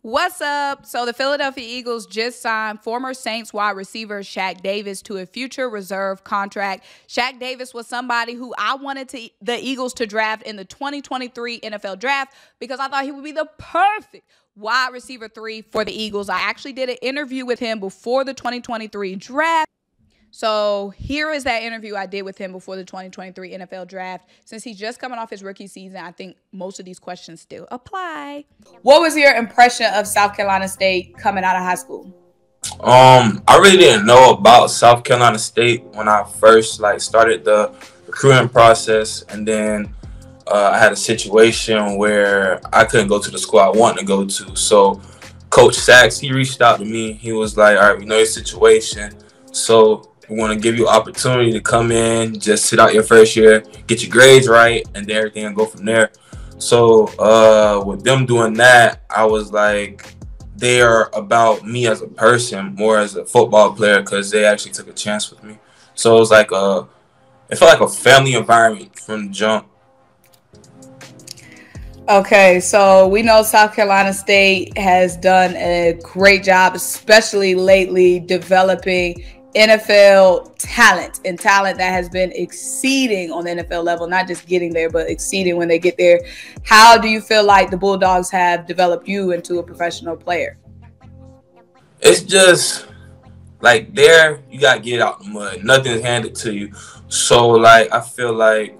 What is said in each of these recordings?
What's up? So the Philadelphia Eagles just signed former Saints wide receiver Shaq Davis to a future reserve contract. Shaq Davis was somebody who I wanted the Eagles to draft in the 2023 NFL draft because I thought he would be the perfect wide receiver 3 for the Eagles. I actually did an interview with him before the 2023 draft. So here is that interview I did with him before the 2023 NFL draft. Since he's just coming off his rookie season, I think most of these questions still apply. What was your impression of South Carolina State coming out of high school? I really didn't know about South Carolina State when I first started the recruiting process, and then I had a situation where I couldn't go to the school I wanted to go to. So Coach Shaq, he reached out to me. He was like, "All right, we know your situation, so we want to give you an opportunity to come in, just sit out your first year, get your grades right, and then everything will go from there." So with them doing that, I was like, they are about me as a person, more as a football player, because they actually took a chance with me. So it was like it felt like a family environment from the jump. Okay, so we know South Carolina State has done a great job, especially lately, developing NFL talent and talent that has been exceeding on the NFL level, not just getting there, but exceeding when they get there. How do you feel like the Bulldogs have developed you into a professional player? It's just like there, you got to get out the mud. Nothing's handed to you. So I feel like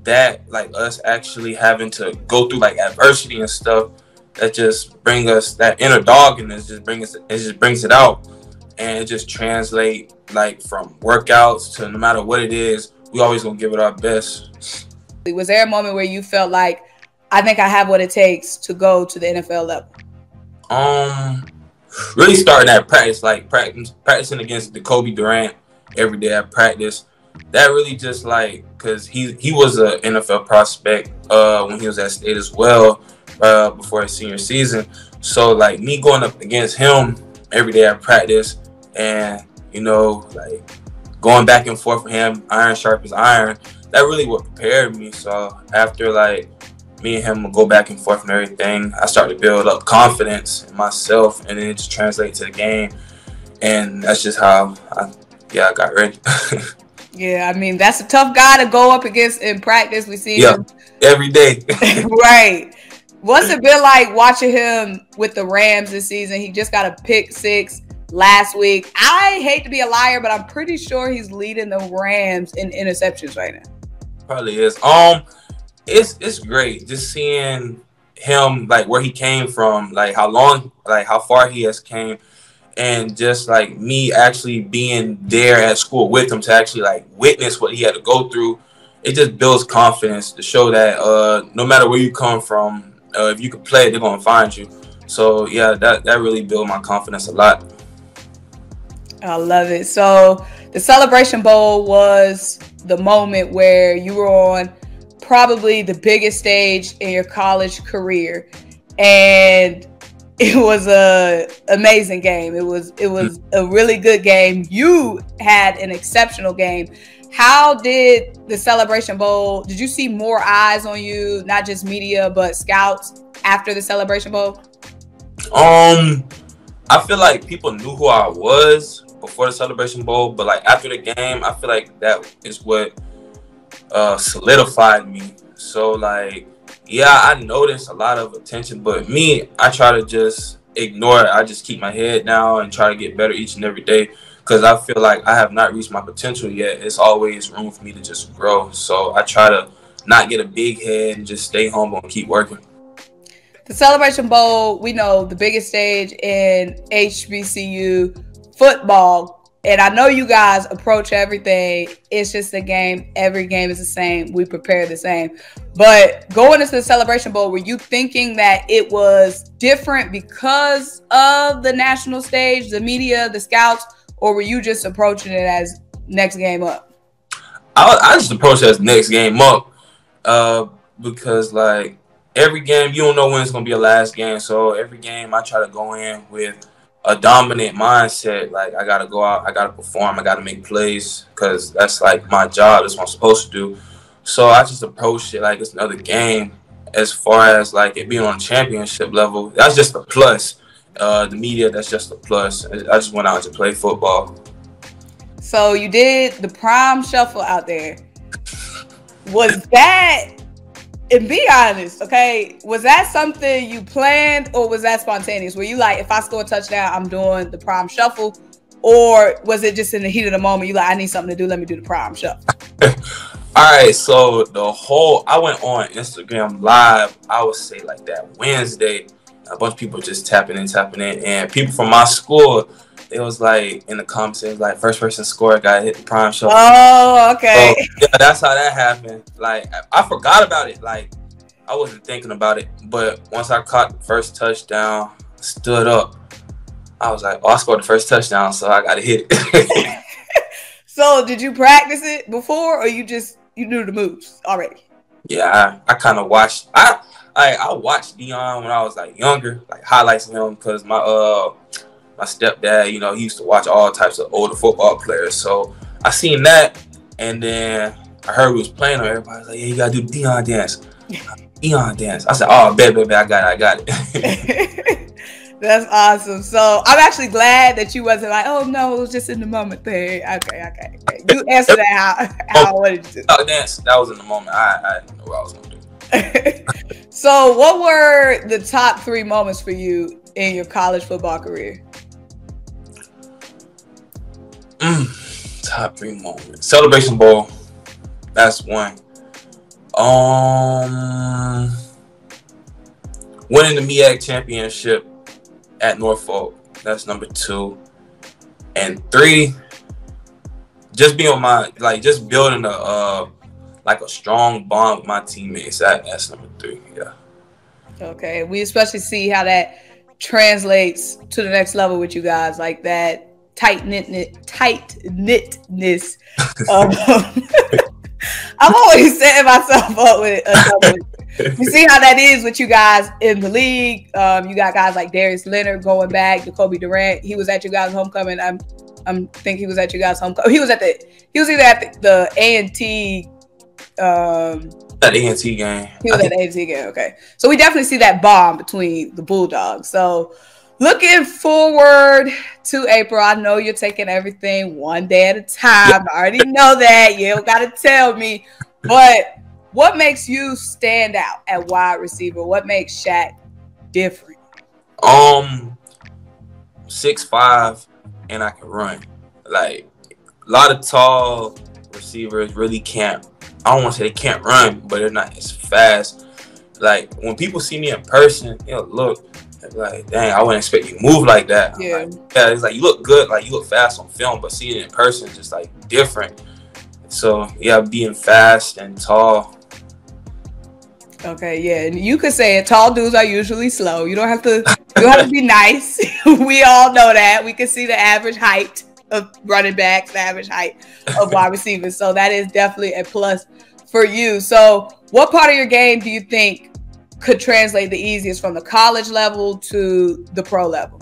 that, us actually having to go through adversity and stuff, that just bring us that inner dog in us, it just brings it out. And it just translate from workouts to no matter what it is, we always gonna give it our best. Was there a moment where you felt like, I think I have what it takes to go to the NFL level? Really starting at practice, practicing against the Kobe Durant every day at practice. That really just because he was an NFL prospect when he was at State as well before his senior season. So me going up against him every day at practice, and going back and forth with him, iron sharp as iron, that really what prepared me. So after me and him will go back and forth and everything, I started to build up confidence in myself, and then it just translates to the game. And that's just how I got ready. Yeah, I mean, that's a tough guy to go up against in practice. We see him every day. Right. What's it been like watching him with the Rams this season? He just got a pick 6 last week. I hate to be a liar, but I'm pretty sure he's leading the Rams in interceptions right now. Probably is. It's great just seeing him where he came from, how far he has came, and just me actually being there at school with him to actually witness what he had to go through. It just builds confidence to show that no matter where you come from, if you can play, they're gonna find you. So yeah, that really built my confidence a lot. I love it. So the Celebration Bowl was the moment where you were on probably the biggest stage in your college career, and it was a amazing game. It was a really good game. You had an exceptional game. How did the Celebration Bowl, did you see more eyes on you, not just media, but scouts after the Celebration Bowl? I feel like people knew who I was before the Celebration Bowl, but after the game, I feel like that is what solidified me. So yeah, I noticed a lot of attention, but me, I try to just ignore it. I just keep my head down and try to get better each and every day, because I feel like I have not reached my potential yet. It's always room for me to just grow. So I try to not get a big head and just stay humble and keep working. The Celebration Bowl, we know the biggest stage in HBCU football. And I know you guys approach everything. It's just a game. Every game is the same. We prepare the same. But going into the Celebration Bowl, were you thinking that it was different because of the national stage, the media, the scouts, or were you just approaching it as next game up? I just approached it as next game up because every game, you don't know when it's going to be a last game. So every game I try to go in with a dominant mindset. I got to go out, I got to perform, I got to make plays, because that's my job. That's what I'm supposed to do. So I just approached it it's another game. As far as it being on championship level, that's just a plus. The media, that's just a plus. I just went out to play football. So you did the prom shuffle out there. Was that, and be honest, okay, was that something you planned or was that spontaneous? Were you like, if I score a touchdown, I'm doing the prom shuffle? Or was it just in the heat of the moment, you like, I need something to do, let me do the prom shuffle? All right, so I went on Instagram Live, I would say like that Wednesday. A bunch of people just tapping in. And people from my school, it was like in the comments, it was like first person score, got hit the prime shuffle. Oh, okay. So, yeah, that's how that happened. Like, I forgot about it. Like, I wasn't thinking about it. But once I caught the first touchdown, stood up, I was like, oh, I scored the first touchdown, so I got to hit it. So did you practice it before or you knew the moves already? Yeah, I kind of watched. I watched Dion when I was like younger, like highlights of him, because my stepdad, you know, he used to watch all types of older football players. So I seen that, and then I heard we was playing him. Everybody was like, "Yeah, you gotta do the Dion dance." Dion dance. I said, "Oh, bet, I got it." That's awesome. So I'm actually glad that you wasn't like, "Oh no, it was just in the moment thing." Okay. You answered that how I wanted to. Dance. That was in the moment. I didn't know what I was gonna do. So what were the top 3 moments for you in your college football career? Top 3 moments. Celebration Bowl. That's one. Winning the MEAC championship at Norfolk. That's number 2. And 3, just being just building a strong bond with my teammates. That's number 3. Yeah. Okay. We especially see how that translates to the next level with you guys, like that tight-knitness. I'm always setting myself up with you see how that is with you guys in the league. You got guys like Darius Leonard going back, Jacoby Durant. He was at you guys' homecoming. I'm think he was at you guys' homecoming. He was either at the A&T. That A&T game. He was at the A&T game. Okay, so we definitely see that bond between the Bulldogs. So looking forward to April. I know you're taking everything one day at a time. I already know that. You don't got to tell me. But what makes you stand out at wide receiver? What makes Shaq different? 6'5", and I can run. Like, a lot of tall receivers really can't. I don't want to say they can't run, but they're not as fast. Like, when people see me in person, look, like, dang, I wouldn't expect you to move like that. Yeah. Like, yeah, it's like you look good, like you look fast on film, but seeing it in person is just like different. So yeah, being fast and tall. Okay, yeah, and you could say it. Tall dudes are usually slow. You don't have to. You don't have to be nice. We all know that. We can see the average height of running backs, the average height of wide receivers. So that is definitely a plus for you. So, what part of your game do you think could translate the easiest from the college level to the pro level?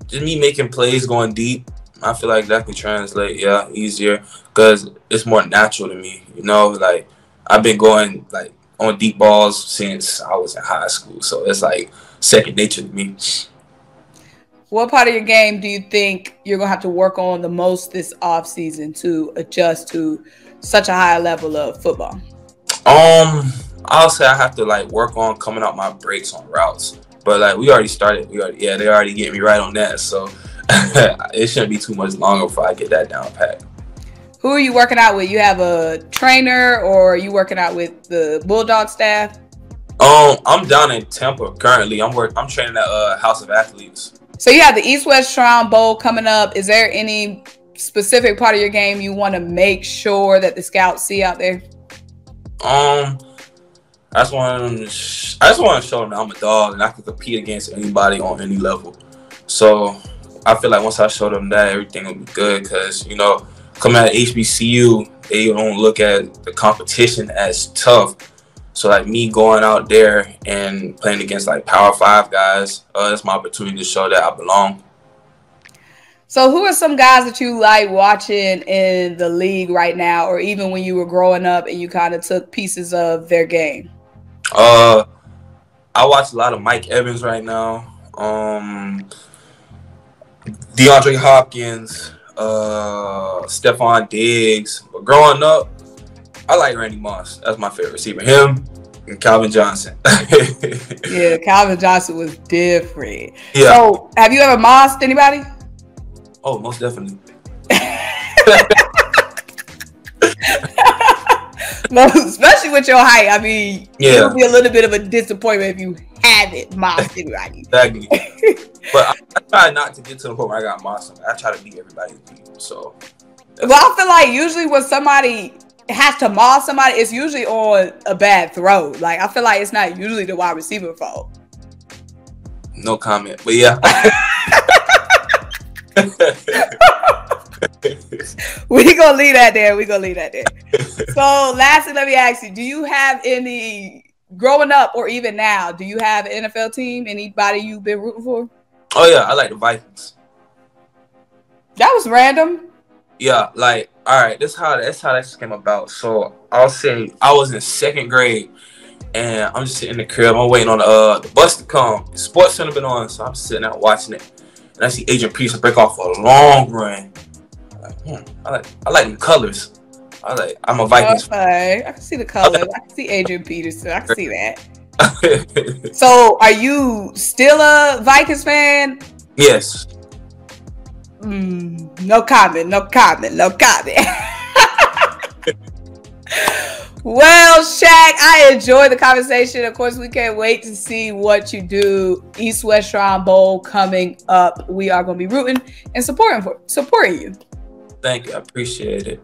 Just me making plays, going deep. I feel like that can translate, easier because it's more natural to me. You know, like I've been going like on deep balls since I was in high school, so it's like second nature to me. What part of your game do you think you're gonna have to work on the most this off season to adjust to such a high level of football? I'll say I have to like work on coming out my breaks on routes, but like we already started. They already get me right on that, so it shouldn't be too much longer before I get that down pat. Who are you working out with? You have a trainer, or are you working out with the Bulldog staff? I'm down in Tampa currently. I'm training at House of Athletes. So you have the East-West Shrine Bowl coming up. Is there any specific part of your game you want to make sure that the scouts see out there? I just want to show them that I'm a dog and I can compete against anybody on any level. So I feel like once I show them that, everything will be good because, you know, coming out of HBCU, they don't look at the competition as tough. So like me going out there and playing against like Power 5 guys, that's my opportunity to show that I belong. So who are some guys that you like watching in the league right now, or even when you were growing up and you kind of took pieces of their game? I I watch a lot of Mike Evans right now. DeAndre Hopkins, Stephon Diggs. But growing up, I like Randy Moss. That's my favorite receiver. Him and Calvin Johnson. Yeah, Calvin Johnson was different. Yeah. So, have you ever mossed anybody? Oh, most definitely. No, especially with your height. I mean, yeah, it would be a little bit of a disappointment if you haven't mossed anybody. Exactly. But I try not to get to the point where I got mossed. I try to beat everybody's people. So, well, I feel like usually when somebody has to moss somebody, it's usually on a bad throw. Like, I feel like it's not usually the wide receiver fault. No comment. But yeah. We gonna leave that there. So lastly, let me ask you, do you have any, growing up or even now, do you have an NFL team? Anybody you've been rooting for? Oh yeah, I like the Vikings. That was random. Yeah, like, all right, that's how that came about. So I'll say I was in second grade and I'm just sitting in the crib. I'm waiting on the bus to come. Sports Center been on, so I'm sitting out watching it. And I see Adrian Peterson break off a long run. I like them colors. I'm a Vikings fan. Okay, I can see the colors. I can see Adrian Peterson. I can see that. So, are you still a Vikings fan? Yes. No comment. Well, Shaq, I enjoyed the conversation. Of course, we can't wait to see what you do. East-West Shrine Bowl coming up. We are going to be rooting and supporting you. Thank you. I appreciate it.